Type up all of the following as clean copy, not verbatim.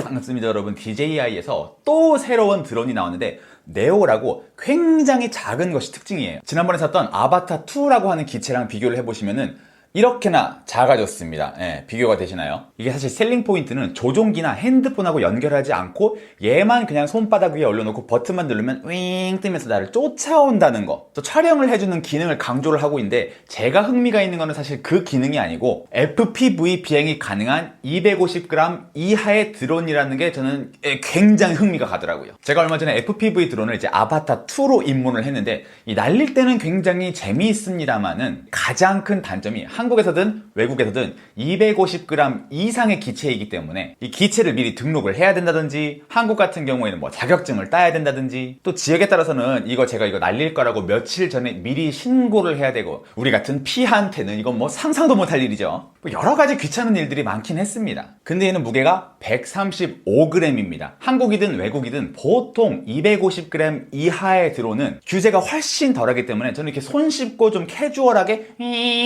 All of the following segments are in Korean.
반갑습니다 여러분. DJI에서 또 새로운 드론이 나왔는데 네오라고 굉장히 작은 것이 특징이에요. 지난번에 샀던 아바타 2라고 하는 기체랑 비교를 해보시면은 이렇게나 작아졌습니다. 비교가 되시나요? 이게 사실 셀링 포인트는 조종기나 핸드폰하고 연결하지 않고 얘만 그냥 손바닥 위에 올려놓고 버튼만 누르면 윙 뜨면서 나를 쫓아온다는 거. 또 촬영을 해주는 기능을 강조를 하고 있는데 제가 흥미가 있는 거는 사실 그 기능이 아니고 FPV 비행이 가능한 250g 이하의 드론이라는 게 저는 굉장히 흥미가 가더라고요. 제가 얼마 전에 FPV 드론을 이제 아바타 2로 입문을 했는데 이 날릴 때는 굉장히 재미있습니다만은 가장 큰 단점이 한국에서든 외국에서든 250g 이상의 기체이기 때문에 이 기체를 미리 등록을 해야 된다든지 한국 같은 경우에는 뭐 자격증을 따야 된다든지 또 지역에 따라서는 제가 이거 날릴 거라고 며칠 전에 미리 신고를 해야 되고 우리 같은 P한테는 이건 뭐 상상도 못할 일이죠. 뭐 여러 가지 귀찮은 일들이 많긴 했습니다. 근데 얘는 무게가 135g입니다. 한국이든 외국이든 보통 250g 이하의 드론은 규제가 훨씬 덜하기 때문에 저는 이렇게 손 씻고 좀 캐주얼하게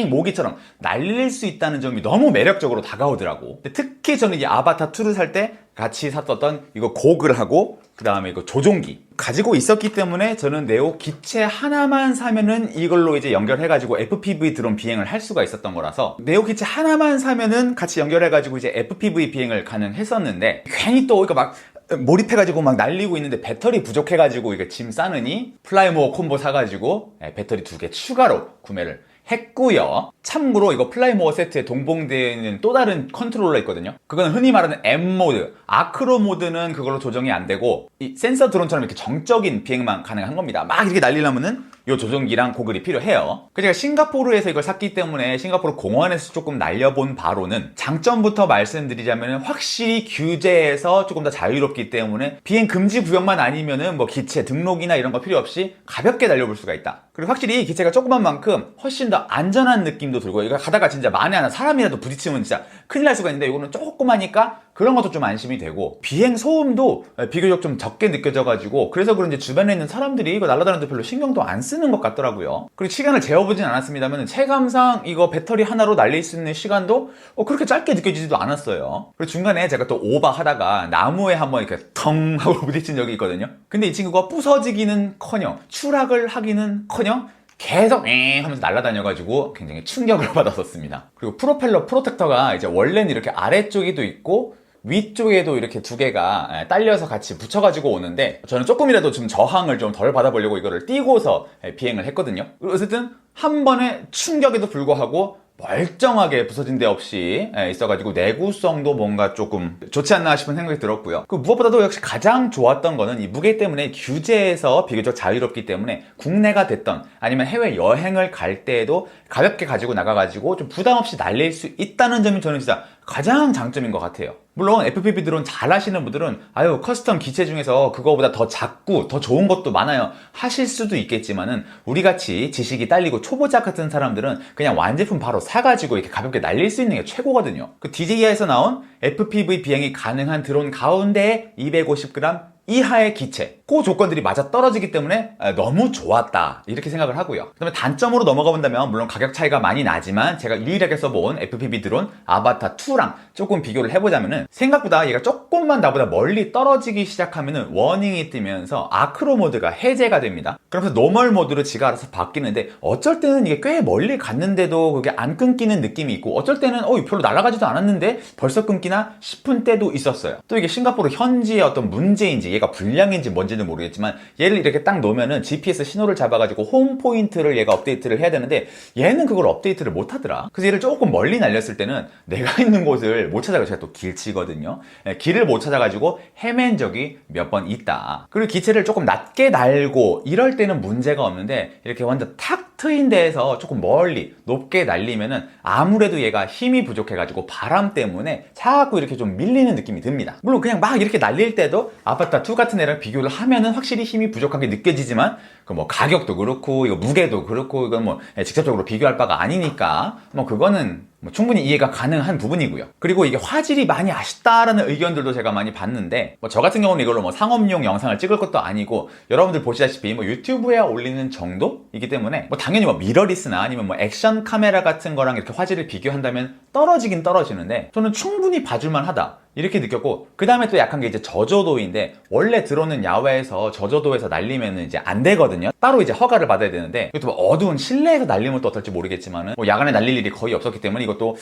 모기처럼 날릴 수 있다는 점이 너무 매력적으로 다가오더라고. 근데 특히 저는 이 아바타 2를 살 때 같이 샀었던 이거 고글하고 그 다음에 이거 조종기 가지고 있었기 때문에 저는 네오 기체 하나만 사면은 이걸로 이제 연결해가지고 FPV 드론 비행을 할 수가 있었던 거라서 네오 기체 하나만 사면은 같이 연결해가지고 이제 FPV 비행을 가능했었는데 괜히 또 이거 막 몰입해가지고 막 날리고 있는데 배터리 부족해가지고 이거 짐 싸느니 플라이모어 콤보 사가지고 배터리 2개 추가로 구매를 했고요. 참고로 이거 플라이모어 세트에 동봉되어 있는 또 다른 컨트롤러 있거든요. 그거는 흔히 말하는 M 모드, 아크로 모드는 그걸로 조정이 안 되고 이 센서 드론처럼 이렇게 정적인 비행만 가능한 겁니다. 막 이렇게 날리려면은 이 조종기랑 고글이 필요해요. 제가 싱가포르에서 이걸 샀기 때문에 싱가포르 공원에서 조금 날려본 바로는 장점부터 말씀드리자면 확실히 규제에서 조금 더 자유롭기 때문에 비행 금지 구역만 아니면은 뭐 기체 등록이나 이런 거 필요 없이 가볍게 날려볼 수가 있다. 그리고 확실히 기체가 조그만 만큼 훨씬 더 안전한 느낌도 들고 이거 가다가 진짜 만에 하나 사람이라도 부딪히면 진짜 큰일 날 수가 있는데 이거는 조그마니까 그런 것도 좀 안심이 되고 비행 소음도 비교적 좀 적게 느껴져가지고 그래서 그런지 주변에 있는 사람들이 이거 날아다니는데 별로 신경도 안 쓰는 것 같더라고요. 그리고 시간을 재어보진 않았습니다만 체감상 이거 배터리 하나로 날릴 수 있는 시간도 그렇게 짧게 느껴지지도 않았어요. 그리고 중간에 제가 또 오버하다가 나무에 한번 이렇게 텅 하고 부딪힌 적이 있거든요. 근데 이 친구가 부서지기는커녕 추락을 하기는커녕 계속 하면서 날아다녀가지고 굉장히 충격을 받았었습니다. 그리고 프로펠러 프로텍터가 이제 원래는 이렇게 아래쪽에도 있고 위쪽에도 이렇게 두 개가 딸려서 같이 붙여가지고 오는데 저는 조금이라도 좀 저항을 좀 덜 받아보려고 이거를 띄고서 비행을 했거든요. 어쨌든 한 번의 충격에도 불구하고 멀쩡하게 부서진 데 없이 있어가지고 내구성도 뭔가 조금 좋지 않나 싶은 생각이 들었고요. 그 무엇보다도 역시 가장 좋았던 거는 이 무게 때문에 규제에서 비교적 자유롭기 때문에 국내가 됐던 아니면 해외 여행을 갈 때에도 가볍게 가지고 나가가지고 좀 부담 없이 날릴 수 있다는 점이 저는 진짜 가장 장점인 것 같아요. 물론 FPV 드론 잘 하시는 분들은 커스텀 기체 중에서 그거보다 더 작고 더 좋은 것도 많아요 하실 수도 있겠지만은 우리같이 지식이 딸리고 초보자 같은 사람들은 그냥 완제품 바로 사가지고 이렇게 가볍게 날릴 수 있는 게 최고거든요. 그 DJI에서 나온 FPV 비행이 가능한 드론 가운데 250g 이하의 기체 그 조건들이 맞아 떨어지기 때문에 너무 좋았다 이렇게 생각을 하고요. 그 다음에 단점으로 넘어가 본다면 물론 가격 차이가 많이 나지만 제가 유일하게 써본 FPV 드론 아바타 2랑 조금 비교를 해보자면은 생각보다 얘가 조금만 나보다 멀리 떨어지기 시작하면은 워닝이 뜨면서 아크로 모드가 해제가 됩니다. 그러면서 노멀 모드로 지가 알아서 바뀌는데 어쩔 때는 이게 꽤 멀리 갔는데도 그게 안 끊기는 느낌이 있고 어쩔 때는 별로 날아가지도 않았는데 벌써 끊기나 싶은 때도 있었어요. 또 이게 싱가포르 현지의 어떤 문제인지 얘가 불량인지 뭔지는 모르겠지만 얘를 이렇게 딱 놓으면은 GPS 신호를 잡아가지고 홈 포인트를 얘가 업데이트를 해야 되는데 얘는 그걸 업데이트를 못 하더라. 그래서 얘를 조금 멀리 날렸을 때는 내가 있는 곳을 못 찾아가지고 제가 또 길치거든요. 길을 못 찾아가지고 헤맨 적이 몇 번 있다. 그리고 기체를 조금 낮게 날고 이럴 때는 문제가 없는데 이렇게 완전 탁 트인 데에서 조금 멀리 높게 날리면은 아무래도 얘가 힘이 부족해가지고 바람 때문에 자꾸 이렇게 좀 밀리는 느낌이 듭니다. 물론 그냥 막 이렇게 날릴 때도 아바타 2 같은 애랑 비교를 하면은 확실히 힘이 부족하게 느껴지지만 그 뭐 가격도 그렇고 이거 무게도 그렇고 이건 뭐 직접적으로 비교할 바가 아니니까 뭐 그거는 충분히 이해가 가능한 부분이고요. 그리고 이게 화질이 많이 아쉽다라는 의견들도 제가 많이 봤는데 저 같은 경우는 이걸로 상업용 영상을 찍을 것도 아니고 여러분들 보시다시피 유튜브에 올리는 정도이기 때문에 당연히 미러리스나 아니면 액션 카메라 같은 거랑 이렇게 화질을 비교한다면 떨어지긴 떨어지는데 저는 충분히 봐줄만 하다 이렇게 느꼈고, 그 다음에 또 약한 게 이제 저조도인데, 원래 드론은 야외에서 저조도에서 날리면 이제 안 되거든요. 따로 이제 허가를 받아야 되는데, 이것도 뭐 어두운 실내에서 날리면 또 어떨지 모르겠지만은, 뭐 야간에 날릴 일이 거의 없었기 때문에 이것도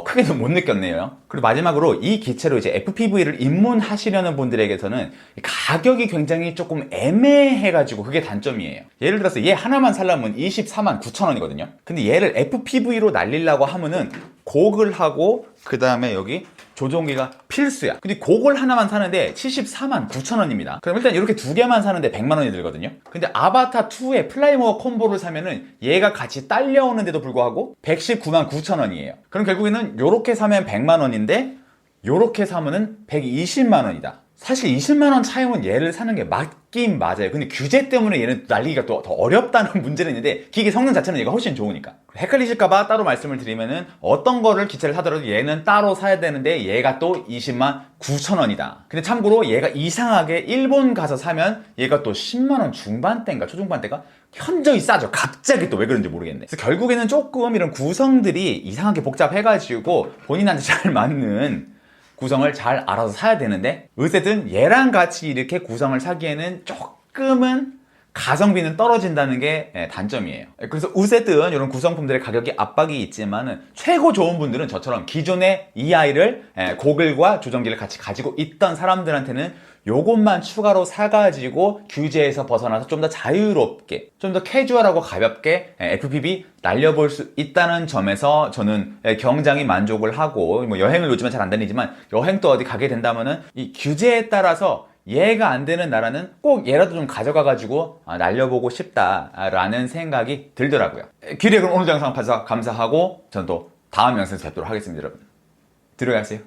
크게도 못 느꼈네요. 그리고 마지막으로 이 기체로 이제 FPV를 입문하시려는 분들에게서는 가격이 굉장히 조금 애매해가지고 그게 단점이에요. 예를 들어서 얘 하나만 살려면 24만 9천 원이거든요. 근데 얘를 FPV로 날리려고 하면은 고글하고 그 다음에 여기 조종기가 필수야. 근데 그걸 하나만 사는데 74만 9천 원입니다. 그럼 일단 이렇게 두 개만 사는데 100만 원이 들거든요. 근데 아바타2의 플라이모어 콤보를 사면은 얘가 같이 딸려오는데도 불구하고 119만 9천 원이에요. 그럼 결국에는 요렇게 사면 100만 원인데 요렇게 사면은 120만 원이다. 사실 20만 원 차이면 얘를 사는 게 맞긴 맞아요. 근데 규제 때문에 얘는 날리기가 또 더 어렵다는 문제는 있는데 기계 성능 자체는 얘가 훨씬 좋으니까. 헷갈리실까봐 따로 말씀을 드리면은 어떤 거를 기체를 사더라도 얘는 따로 사야 되는데 얘가 또 20만 9천 원이다. 근데 참고로 얘가 이상하게 일본 가서 사면 얘가 또 10만 원 중반대인가 초중반대가 현저히 싸죠. 갑자기 또 왜 그런지 모르겠네. 그래서 결국에는 조금 이런 구성들이 이상하게 복잡해가지고 본인한테 잘 맞는 구성을 잘 알아서 사야 되는데, 어쨌든 얘랑 같이 이렇게 구성을 사기에는 조금은 가성비는 떨어진다는 게 단점이에요. 그래서 어쨌든 이런 구성품들의 가격이 압박이 있지만은 최고 좋은 분들은 저처럼 기존에 이 아이를 고글과 조정기를 같이 가지고 있던 사람들한테는 요것만 추가로 사가지고 규제에서 벗어나서 좀 더 자유롭게, 좀 더 캐주얼하고 가볍게 FPV 날려볼 수 있다는 점에서 저는 굉장히 만족을 하고, 뭐 여행을 요즘은 잘 안 다니지만 여행도 어디 가게 된다면은 이 규제에 따라서 얘가 안 되는 나라는 꼭 얘라도 좀 가져가가지고 날려보고 싶다라는 생각이 들더라고요. 기대해 그럼 오늘 영상 봐주셔서 감사하고 저는 또 다음 영상에서 뵙도록 하겠습니다. 여러분 들어가세요.